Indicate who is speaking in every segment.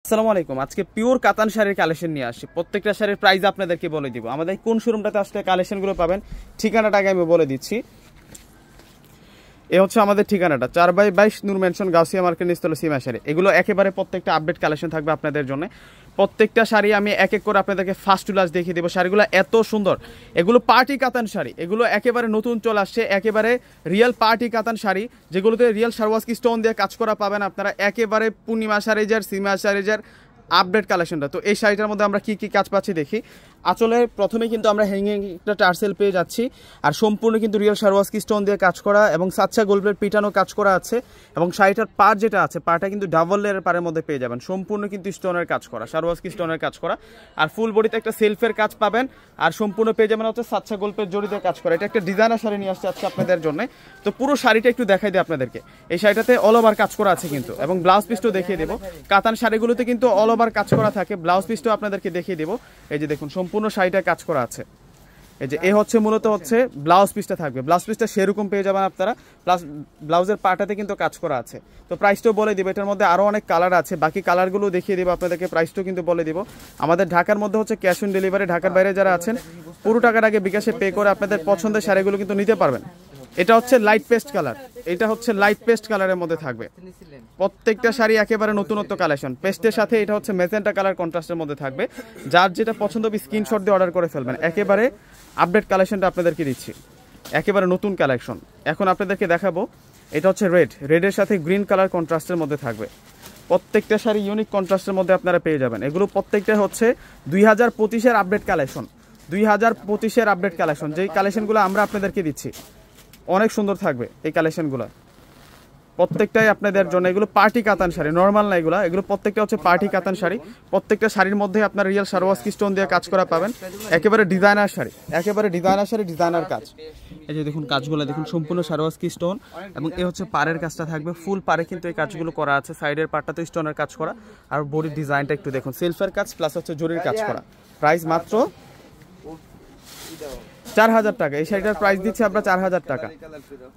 Speaker 1: আসসালামু আলাইকুম। আজকে পিওর কাতান শাড়ির কালেকশন নিয়ে আসছি। প্রত্যেকটা শাড়ির প্রাইস আপনাদেরকে বলে দিব। আমাদের কোন শোরুমটাতে আসলে কালেকশনগুলো পাবেন ঠিকানাটা আগে আমি বলে দিচ্ছি। এ হচ্ছে আমাদের ঠিকানাটা 4/22 নূর ম্যানশন গাউসিয়া মার্কেট নিচতলা সীমা শাড়ি। এগুলো একেবারে প্রত্যেকটা আপডেট কালেকশন থাকবে আপনাদের জন্য। প্রত্যেকটা শাড়ি আমি এক এক করে আপনাদেরকে ফার্স্ট টু লাস্ট দেখিয়ে দেবো। শাড়িগুলো এত সুন্দর, এগুলো পার্টি কাতান শাড়ি, এগুলো একেবারে নতুন চলে আসছে, একেবারে রিয়েল পার্টি কাতান শাড়ি, যেগুলোতে রিয়েল শারওয়াজকি স্টোন দিয়ে কাজ করা পাবেন আপনারা। একেবারে পূর্ণিমা শাড়িজার, সীমা শাড়িজার আপডেট কালেকশনটা। তো এই শাড়িটার মধ্যে আমরা কি কি কাজ পাচ্ছি দেখি। আঁচলের প্রথমে কিন্তু আমরা হ্যাঙ্গিং একটা টার্সেল পেয়ে যাচ্ছি, আর সম্পূর্ণ কিন্তু রিয়েল শারওয়াজকি স্টোন দিয়ে কাজ করা এবং সাচ্চা গোল্ডের পিটানো কাজ করা আছে। এবং শাড়িটার পার যেটা আছে, পাটা কিন্তু ডাবল লেয়ারের পারের মধ্যে পেয়ে যাবেন, সম্পূর্ণ কিন্তু স্টোনের কাজ করা, শারওয়াজকি স্টোনের কাজ করা। আর ফুল বডিতে একটা সেলফের কাজ পাবেন, আর সম্পূর্ণ পেয়ে যাবেন হচ্ছে সাচ্চা গোল্ডের জড়িতে কাজ করা। এটা একটা ডিজাইনার শাড়ি নিয়ে আসছে আজকে আপনাদের জন্য। তো পুরো শাড়িটা একটু দেখাই দিই আপনাদেরকে। এই শাড়িটাতে অল ওভার কাজ করা আছে কিন্তু, এবং ব্লাউজ পিসটাও দেখিয়ে দেবো। কাতান শাড়িগুলোতে কিন্তু অল ওভার কাজ করা থাকে, ব্লাউজ পিসটাও আপনাদেরকে দেখিয়ে দেবো। এই যে দেখুন, সম্পূর্ণ শাড়িটা কাজ করা আছে। এই যে এ হচ্ছে মূলত হচ্ছে ব্লাউজ পিসটা থাকবে, ব্লাউজ পিসটা সেরকম পেয়ে যাবেন আপনারা, প্লাস ব্লাউজের পাটাতে কিন্তু কাজ করা আছে। তো প্রাইসটাও বলে দিব, এটার মধ্যে আরও অনেক কালার আছে, বাকি কালারগুলো দেখিয়ে দেবো আপনাদেরকে, প্রাইসটাও কিন্তু বলে দিব। আমাদের ঢাকার মধ্যে হচ্ছে ক্যাশ অন ডেলিভারি, ঢাকার বাইরে যারা আছেন পুরো টাকার আগে বিকাশে পে করে আপনাদের পছন্দের শাড়িগুলো কিন্তু নিতে পারবেন। এটা হচ্ছে লাইট পেস্ট কালার, এটা হচ্ছে লাইট পেস্ট কালারের মধ্যে থাকবে। প্রত্যেকটা শাড়ি একেবারে নতুনত্ব কালেকশন। পেস্টের সাথে এটা হচ্ছে মেজেন্টা কালার কন্ট্রাস্টের মধ্যে থাকবে। যার যেটা পছন্দ হবে স্ক্রিনশট দিয়ে অর্ডার করে ফেলবেন। একেবারে আপডেট কালেকশনটা আপনাদেরকে দিচ্ছি, একেবারে নতুন কালেকশন। এখন আপনাদেরকে দেখাবো, এটা হচ্ছে রেডের সাথে গ্রিন কালার কন্ট্রাস্টের মধ্যে থাকবে। প্রত্যেকটা শাড়ি ইউনিক কন্ট্রাস্টের মধ্যে আপনারা পেয়ে যাবেন। এগুলো প্রত্যেকটা হচ্ছে 2025-এর আপডেট কালেকশন, 2025-এর আপডেট কালেকশন। যেই কালেকশনগুলো আমরা আপনাদেরকে দিচ্ছি অনেক সুন্দর থাকবে এই কালেকশনগুলো, প্রত্যেকটাই আপনাদের জন্য। এগুলো পার্টি কাতান শাড়ি, নর্মাল না এগুলো, এগুলো প্রত্যেকটা হচ্ছে পার্টি কাতান শাড়ি। প্রত্যেকটা শাড়ির মধ্যে আপনার রিয়েল শারওয়াজকি স্টোন দিয়ে কাজ করা পাবেন। একেবারে ডিজাইনার শাড়ি, একেবারে ডিজাইনার শাড়ি, ডিজাইনার কাজ। এই যে দেখুন কাজগুলো দেখুন, সম্পূর্ণ শারওয়াজকি স্টোন, এবং এ হচ্ছে পাড়ের কাজটা থাকবে, ফুল পাড়ে কিন্তু এই কাজগুলো করা আছে। সাইডের পাড়টাতে স্টোনের কাজ করা, আর বডির ডিজাইনটা একটু দেখুন, সেলফের কাজ প্লাস হচ্ছে জরির কাজ করা। প্রাইস মাত্র 4000 টাকা। এই শাড়িটার প্রাইস দিচ্ছি আমরা 4000 টাকা।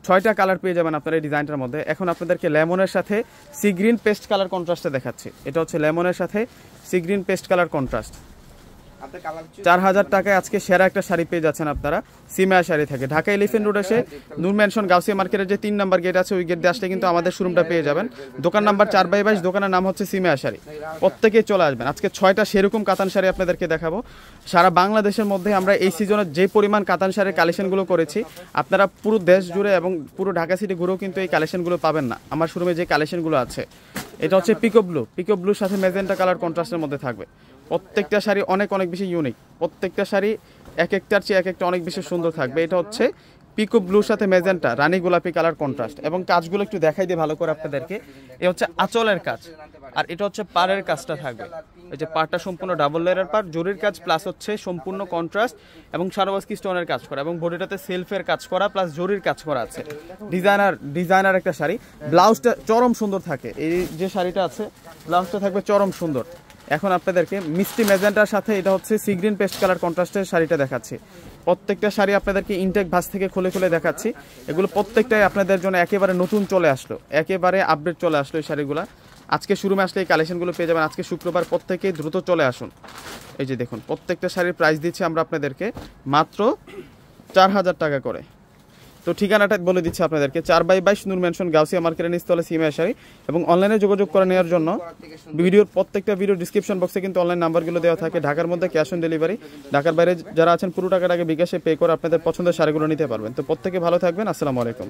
Speaker 1: 6টা কালার পেয়ে যাবেন আপনার এই ডিজাইনটার মধ্যে। এখন আপনাদেরকে লেমনের সাথে সি গ্রিন পেস্ট কালার কন্ট্রাস্টে দেখাচ্ছি। এটা হচ্ছে লেমনের সাথে sea green paste colour contrast. 4000 টাকায় আজকে সেরা একটা শাড়ি পেয়ে যাচ্ছেন আপনারা। সিমা শাড়ি থেকে ঢাকা এলিফেন্ট রোড এসে নূর ম্যানশন গাউসিয়া মার্কেটের যে 3 নম্বর গেট আছে, ওই গেট দিয়ে আসলে কিন্তু আমাদের শোরুমটা পেয়ে যাবেন। দোকান নাম্বার 4/22, দোকানের নাম হচ্ছে সিমা শাড়ি। প্রত্যেকেই চলে আসবেন। আজকে 6টা সেরকম কাতান শাড়ি আপনাদেরকে দেখাবো। সারা বাংলাদেশের মধ্যে আমরা এই সিজনে যে পরিমাণ কাতান শাড়ির কালেকশনগুলো করেছি, আপনারা পুরো দেশ জুড়ে এবং পুরো ঢাকা সিটি ঘুরেও কিন্তু এই কালেকশনগুলো পাবেন না। আমার শোরুমে যে কালেকশনগুলো আছে, এটা হচ্ছে পিকো ব্লুর সাথে মেজেন্টা কালার কন্ট্রাস্টের মধ্যে থাকবে। প্রত্যেকটা শাড়ি অনেক অনেক বেশি ইউনিক, প্রত্যেকটা শাড়ি এক একটার চেয়ে এক একটা অনেক বেশি সুন্দর থাকবে। এটা হচ্ছে পিকো ব্লুর সাথে মেজেন্টা রানী গোলাপি কালার কন্ট্রাস্ট। এবং কাজগুলো একটু দেখাই দিয়ে ভালো করে আপনাদেরকে। এ হচ্ছে আঁচলের কাজ, আর এটা হচ্ছে পাড়ের কাজটা থাকবে। এই যে পাড়টা সম্পূর্ণ ডাবল লেয়ারের পাড়, জরির কাজ প্লাস হচ্ছে সম্পূর্ণ কন্ট্রাস্ট এবং শারওয়াজকি স্টোনের কাজ করা, এবং বডিটাতে সেলফের কাজ করা প্লাস জরির কাজ করা আছে। ডিজাইনার একটা শাড়ি। ব্লাউজটা চরম সুন্দর থাকে, এই যে শাড়িটা আছে ব্লাউজটা থাকবে চরম সুন্দর। এখন আপনাদেরকে মিষ্টি মেজেন্টার সাথে এটা হচ্ছে সি গ্রিন পেস্ট কালার কন্ট্রাস্টের শাড়িটা দেখাচ্ছি। প্রত্যেকটা শাড়ি আপনাদেরকে ইনটেক ভাঁজ থেকে খুলে খুলে দেখাচ্ছি। এগুলো প্রত্যেকটাই আপনাদের জন্য একেবারে নতুন চলে আসলো, একেবারে আপডেট চলে আসলো এই শাড়িগুলো। আজকে শোরুমে আসলে এই কালেকশনগুলো পেয়ে যাবেন। আজকে শুক্রবার, প্রত্যেকেই দ্রুত চলে আসুন। এই যে দেখুন, প্রত্যেকটা শাড়ির প্রাইস দিচ্ছি আমরা আপনাদেরকে মাত্র 4000 টাকা করে। তো ঠিকানাটা বলে দিচ্ছি আপনাদেরকে, 4/22 নূর ম্যানশন গাউসিয়া মার্কেটের নিচতলা সিমা শাড়ি। এবং অনলাইনে যোগাযোগ করে নেওয়ার জন্য প্রত্যেকটা ভিডিও ডিসক্রিপশন বক্সে কিন্তু অনলাইন নাম্বারগুলো দেওয়া থাকে। ঢাকার মধ্যে ক্যাশ অন ডেলিভারি, ঢাকার বাইরে যারা আছেন পুরো টাকার আগে বিকাশে পে করে আপনাদের পছন্দের শাড়িগুলো নিতে পারবেন। তো প্রত্যেকে ভালো থাকবেন। আসসালামু আলাইকুম।